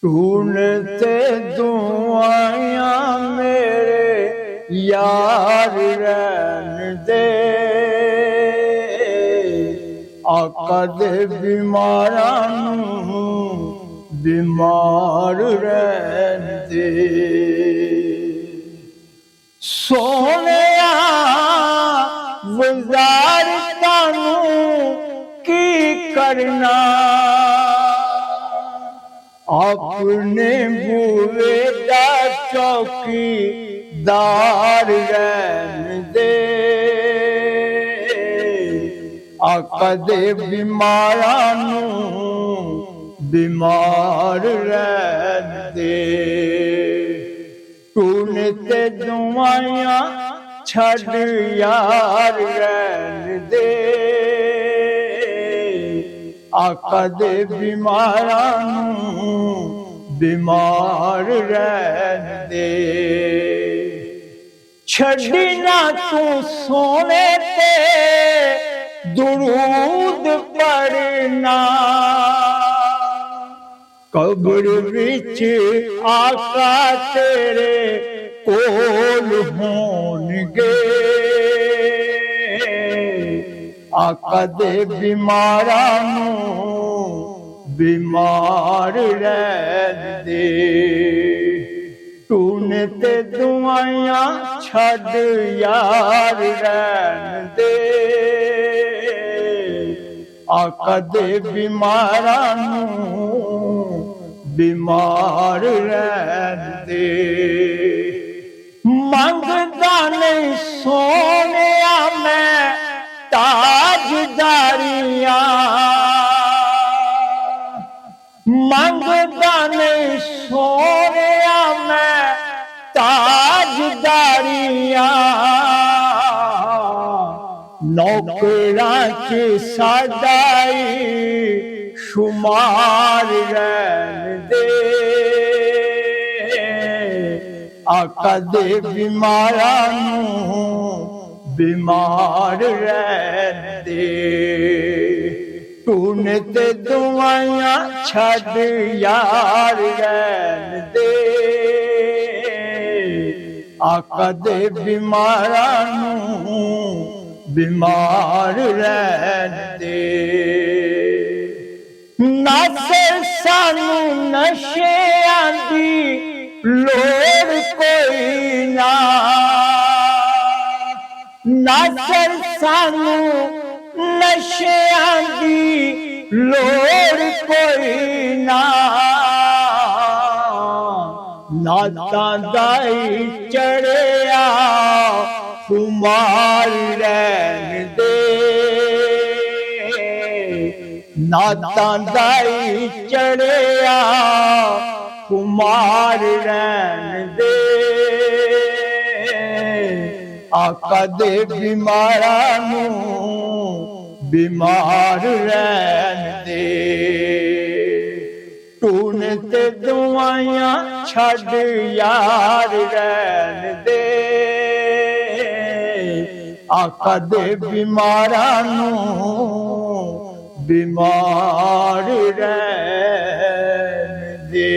ढूंढते दुआयां मेरे यार रहन दे, आका दे बीमारां नूं बीमार रहन दे। सोहणिया वज़ारतां नूं की करना, अपने बूहे दा चौकीदार रहन दे, आका दे बीमारां नूं बीमार रहन दे। तूने ते दुआयां छड़ यार रहन दे, आका दे बीमारां नूं बीमार रहन दे। छड़ी ना तू सोने ते दुरूद पढ़ना, कब्र विच आका तेरे कोल होणगे, आका दे बीमारां नूं बीमार रहन दे। तूने ते दुआयां छड़ यार रहन दे, आका दे बीमारां नूं बीमार रहन दे। मंगदा नहीं सोनिया मैं ताजदारियां, मंगदा नहीं सोनिया मैं ताजदारियां, नौकरां च साडाई शुमार रहन दे, आका दे बीमारां नूं बीमार रहन दे। तूने ते दुआयां छड़ यार रहन दे, आका दे बीमारां नूं बीमार रहन दे। नासर सानू नशियां दी लोड़ कोई ना, नासर सानू नशियां दी लोड़ कोई ना, नातां दाई चढ़िया खुमार रहन दे, नातां दाई चढ़िया खुमार रहन दे, आका दे बीमारां नूं बीमार रहन दे। तूने ते दुआयां छड़ यार रहन दे, आका दे बीमारां नूं बीमार रहन दे।